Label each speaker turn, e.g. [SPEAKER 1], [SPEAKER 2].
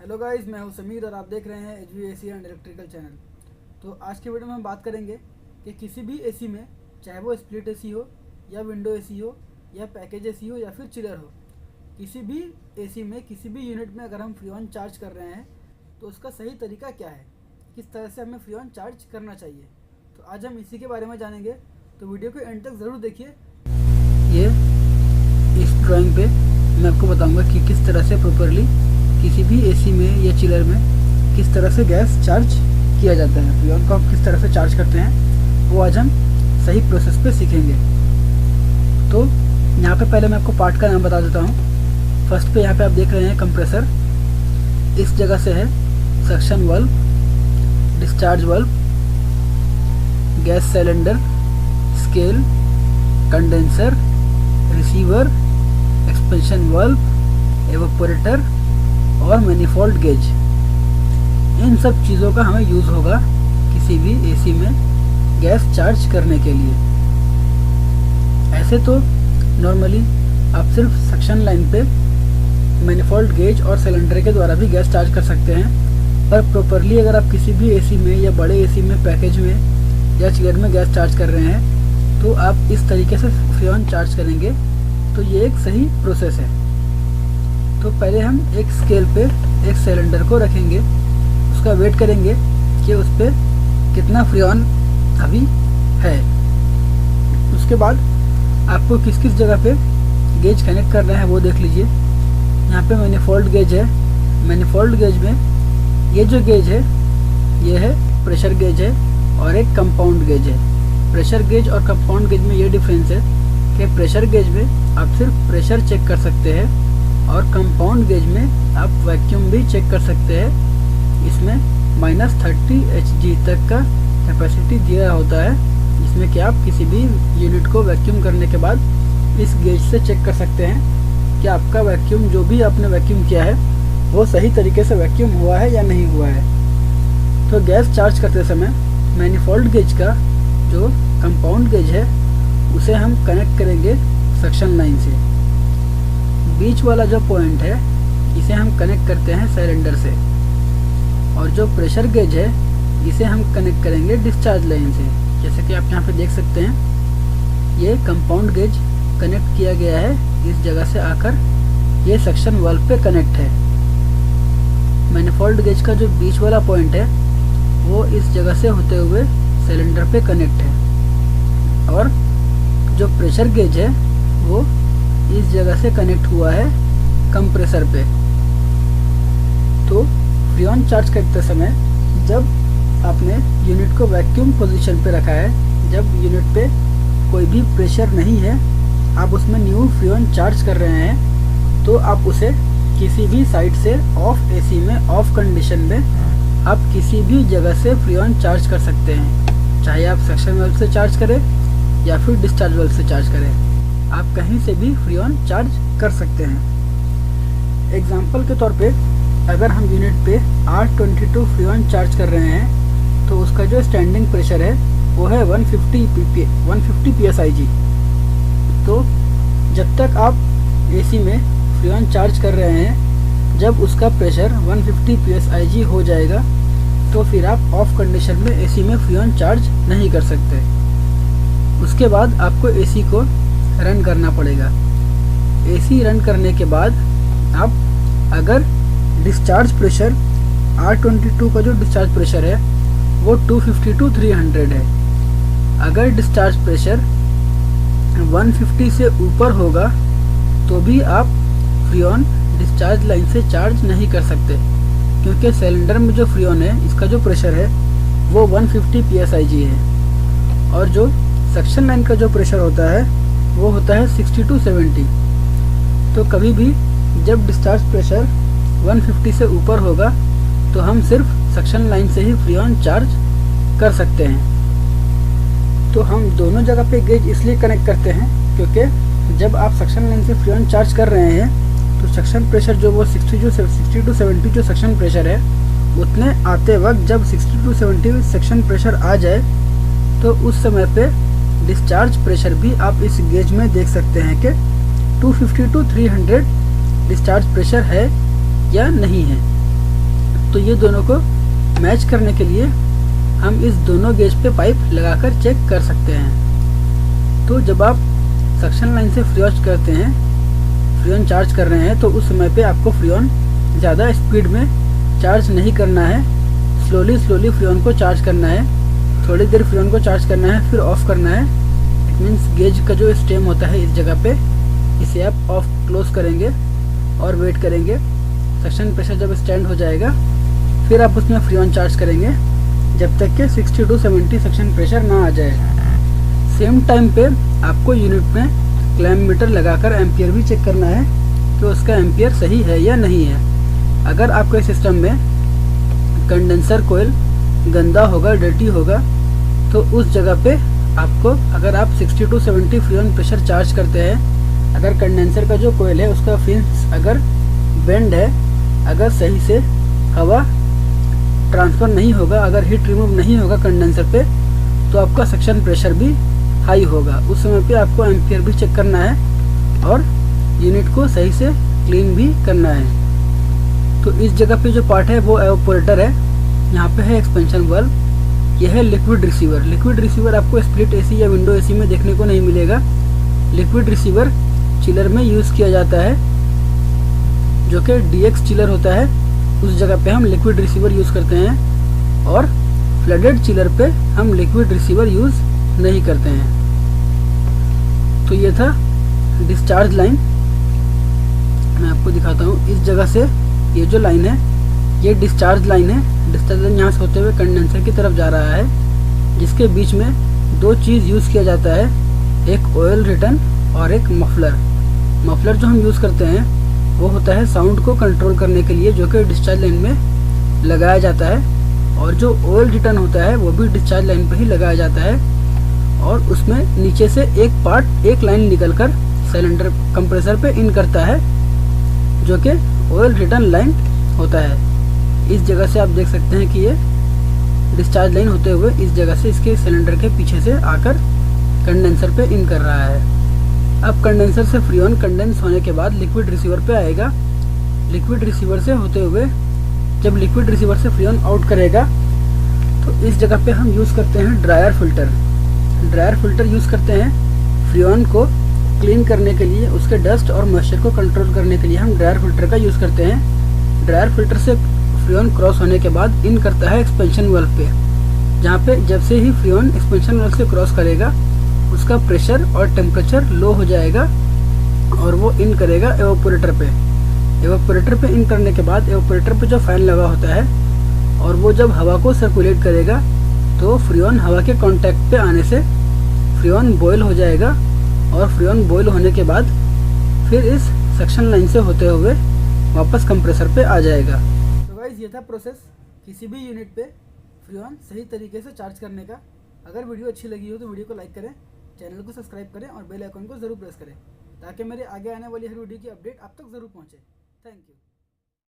[SPEAKER 1] Hello guys, मैं हूं समीर और आप देख रहे हैं HVAC एंड इलेक्ट्रिकल चैनल। तो आज के वीडियो में हम बात करेंगे कि किसी भी एसी में, चाहे वो स्प्लिट एसी हो या विंडो एसी हो या पैकेज एसी हो या फिर चिलर हो, किसी भी एसी में, किसी भी यूनिट में अगर हम फ्री ऑन चार्ज कर रहे हैं तो उसका सही तरीका क्या है, किस तरह से हमें फ्री ऑन चार्ज करना चाहिए। तो आज हम इसी के बारे में जानेंगे, तो वीडियो को एंड तक ज़रूर देखिए। ये इस ड्राइंग पे मैं आपको बताऊंगा कि किस तरह से प्रॉपरली किसी भी एसी में या चिलर में किस तरह से गैस चार्ज किया जाता है, फ्री ऑन को हम किस तरह से चार्ज करते हैं, वो आज हम सही प्रोसेस पे सीखेंगे। तो यहाँ पे पहले मैं आपको पार्ट का नाम बता देता हूँ। फर्स्ट पे यहाँ पे आप देख रहे हैं कंप्रेसर, इस जगह से है suction valve, discharge valve, gas cylinder, scale, condenser, receiver, expansion valve, evaporator और मैनिफोल्ड गेज। इन सब चीज़ों का हमें यूज़ होगा किसी भी एसी में गैस चार्ज करने के लिए। ऐसे तो नॉर्मली आप सिर्फ सक्शन लाइन पे मैनिफोल्ड गेज और सिलेंडर के द्वारा भी गैस चार्ज कर सकते हैं, पर प्रॉपरली अगर आप किसी भी एसी में या बड़े एसी में, पैकेज में या चिलर में गैस चार्ज कर रहे हैं तो आप इस तरीके से फ्री ऑन चार्ज करेंगे तो ये एक सही प्रोसेस है। तो पहले हम एक स्केल पे एक सिलेंडर को रखेंगे, उसका वेट करेंगे कि उस पर कितना फ्री ऑन अभी है। उसके बाद आपको किस किस जगह पे गेज कनेक्ट करना है वो देख लीजिए। यहाँ पे मैनिफोल्ड गेज है। मैनिफोल्ड गेज में ये जो गेज है ये है प्रेशर गेज है और एक कंपाउंड गेज है। प्रेशर गेज और कंपाउंड गेज में ये डिफरेंस है कि प्रेशर गेज में आप सिर्फ प्रेशर चेक कर सकते हैं और कंपाउंड गेज में आप वैक्यूम भी चेक कर सकते हैं। इसमें -30 Hg तक का कैपेसिटी दिया होता है, जिसमें कि आप किसी भी यूनिट को वैक्यूम करने के बाद इस गेज से चेक कर सकते हैं कि आपका वैक्यूम, जो भी आपने वैक्यूम किया है, वो सही तरीके से वैक्यूम हुआ है या नहीं हुआ है। तो गैस चार्ज करते समय मैनिफोल्ड गेज का जो कंपाउंड गेज है उसे हम कनेक्ट करेंगे सक्शन लाइन से। बीच वाला जो पॉइंट है इसे हम कनेक्ट करते हैं सिलेंडर से, और जो प्रेशर गेज है इसे हम कनेक्ट करेंगे डिस्चार्ज लाइन से। जैसे कि आप यहाँ पे देख सकते हैं ये कंपाउंड गेज कनेक्ट किया गया है, इस जगह से आकर ये सक्शन वाल्व पे कनेक्ट है। मैनिफोल्ड गेज का जो बीच वाला पॉइंट है वो इस जगह से होते हुए सिलेंडर पे कनेक्ट है, और जो प्रेशर गेज है वो इस जगह से कनेक्ट हुआ है कंप्रेसर पे। तो फ्री ऑन चार्ज करते समय जब आपने यूनिट को वैक्यूम पोजीशन पे रखा है, जब यूनिट पे कोई भी प्रेशर नहीं है, आप उसमें न्यू फ्री ऑन चार्ज कर रहे हैं, तो आप उसे किसी भी साइड से ऑफ एसी में, ऑफ कंडीशन में आप किसी भी जगह से फ्री ऑन चार्ज कर सकते हैं। चाहे आप सक्शन वाल्व से चार्ज करें या फिर डिस्चार्ज वाल्व से चार्ज करें, आप कहीं से भी फ्री ऑन चार्ज कर सकते हैं। एग्जाम्पल के तौर पे अगर हम यूनिट पे R22 फ्री ऑन चार्ज कर रहे हैं तो उसका जो स्टैंडिंग प्रेशर है वो है 150 PSIG। तो जब तक आप एसी में फ्री ऑन चार्ज कर रहे हैं, जब उसका प्रेशर 150 PSIG हो जाएगा तो फिर आप ऑफ कंडीशन में एसी में फ्री ऑन चार्ज नहीं कर सकते। उसके बाद आपको एसी को रन करना पड़ेगा। एसी रन करने के बाद आप अगर डिस्चार्ज प्रेशर R22 का जो डिस्चार्ज प्रेशर है वो 250 to 300 है, अगर डिस्चार्ज प्रेशर 150 से ऊपर होगा तो भी आप फ्री ऑन डिस्चार्ज लाइन से चार्ज नहीं कर सकते, क्योंकि सिलेंडर में जो फ्री ऑन है इसका जो प्रेशर है वो 150 PSIG है, और जो सक्शन लाइन का जो प्रेशर होता है वो होता है 60 to 70। तो कभी भी जब डिस्चार्ज प्रेशर 150 से ऊपर होगा तो हम सिर्फ सक्शन लाइन से ही फ्री ऑन चार्ज कर सकते हैं। तो हम दोनों जगह पे गेज इसलिए कनेक्ट करते हैं क्योंकि जब आप सक्शन लाइन से फ्री ऑन चार्ज कर रहे हैं तो सक्शन प्रेशर जो वो 60 to 70 जो सक्शन प्रेशर है, उतने आते वक्त जब 60 to 70 सक्शन प्रेशर आ जाए तो उस समय पे डिस्चार्ज प्रेशर भी आप इस गेज में देख सकते हैं कि 250 to 300 डिस्चार्ज प्रेशर है या नहीं है। तो ये दोनों को मैच करने के लिए हम इस दोनों गेज पे पाइप लगाकर चेक कर सकते हैं। तो जब आप सक्शन लाइन से फ्रीऑन करते हैं, फ्रीऑन चार्ज कर रहे हैं, तो उस समय पे आपको फ्रीऑन ज़्यादा स्पीड में चार्ज नहीं करना है। स्लोली फ्रीऑन को चार्ज करना है। थोड़ी देर फ्रीऑन को चार्ज करना है, फिर ऑफ करना है। इट मीन्स गेज का जो स्टेम होता है इस जगह पे, इसे आप ऑफ क्लोज करेंगे और वेट करेंगे। सक्शन प्रेशर जब स्टैंड हो जाएगा फिर आप उसमें फ्रीऑन चार्ज करेंगे जब तक कि 60 to 70 सक्शन प्रेशर ना आ जाए। सेम टाइम पे आपको यूनिट में क्लैम्प मीटर लगाकर एम्पियर भी चेक करना है कि उसका एम्पियर सही है या नहीं है। अगर आपके सिस्टम में कंडेंसर कोयल गंदा होगा, डर्टी होगा, तो उस जगह पे आपको, अगर आप 60 to 70 फ्रीऑन प्रेशर चार्ज करते हैं, अगर कंडेंसर का जो कोयल है उसका फिन्स अगर बेंड है, अगर सही से हवा ट्रांसफ़र नहीं होगा, अगर हीट रिमूव नहीं होगा कंडेंसर पे, तो आपका सक्शन प्रेशर भी हाई होगा। उस समय पे आपको एम्पियर भी चेक करना है और यूनिट को सही से क्लीन भी करना है। तो इस जगह पे जो पार्ट है वो एवापोरेटर है। यहाँ पे है एक्सपेंशन वाल्व, यह है लिक्विड रिसीवर। लिक्विड रिसीवर आपको स्प्लिट एसी या विंडो एसी में देखने को नहीं मिलेगा। लिक्विड रिसीवर चिलर में यूज़ किया जाता है, जो कि DX चिलर होता है। उस जगह पे हम लिक्विड रिसीवर यूज़ करते हैं और फ्लडेड चिलर पे हम लिक्विड रिसीवर यूज़ नहीं करते हैं। तो ये था डिस्चार्ज लाइन। मैं आपको दिखाता हूँ। इस जगह से ये जो लाइन है ये डिस्चार्ज लाइन है। डिस्चार्ज लाइन यहाँ से होते हुए कंडेंसर की तरफ जा रहा है, जिसके बीच में दो चीज़ यूज़ किया जाता है, एक ऑयल रिटर्न और एक मफलर। मफलर जो हम यूज़ करते हैं वो होता है साउंड को कंट्रोल करने के लिए, जो कि डिस्चार्ज लाइन में लगाया जाता है। और जो ऑयल रिटर्न होता है वो भी डिस्चार्ज लाइन पर ही लगाया जाता है, और उसमें नीचे से एक पार्ट, एक लाइन निकलकर सिलेंडर कंप्रेसर पे इन करता है, जो कि ऑयल रिटर्न लाइन होता है। इस जगह से आप देख सकते हैं कि ये डिस्चार्ज लाइन होते हुए इस जगह से इसके सिलेंडर के पीछे से आकर कंडेंसर पे इन कर रहा है। अब कंडेंसर से फ्रीऑन कंडेंस होने के बाद लिक्विड रिसीवर पे आएगा। लिक्विड रिसीवर से होते हुए जब लिक्विड रिसीवर से फ्रीऑन आउट करेगा तो इस जगह पे हम यूज़ करते हैं dryer filter. Dryer filter use करते हैं फ्रीऑन को क्लीन करने के लिए, उसके डस्ट और मॉइस्चर को कंट्रोल करने के लिए हम ड्रायर फिल्टर का यूज़ करते हैं। ड्रायर फिल्टर से फ्रीऑन क्रॉस होने के बाद इन करता है एक्सपेंशन वाल्व पे, जहाँ पे जब से ही फ्रीऑन एक्सपेंशन वाल्व से क्रॉस करेगा उसका प्रेशर और टेम्परेचर लो हो जाएगा और वो इन करेगा एवापोरेटर पे। एवापोरेटर पे इन करने के बाद एवापोरेटर पे जो फैन लगा होता है और वो जब हवा को सर्कुलेट करेगा तो फ्रीऑन हवा के कांटेक्ट पे आने से फ्रीऑन बॉयल हो जाएगा, और फ्रीऑन बॉयल होने के बाद फिर इस सक्शन लाइन से होते हुए वापस कंप्रेसर पे आ जाएगा। तो गाइस ये था प्रोसेस किसी भी यूनिट पे फ्रीऑन सही तरीके से चार्ज करने का। अगर वीडियो अच्छी लगी हो तो वीडियो को लाइक करें, चैनल को सब्सक्राइब करें और बेल आइकन को ज़रूर प्रेस करें, ताकि मेरे आगे आने वाली हर वीडियो की अपडेट आप तक ज़रूर पहुँचे। Thank you.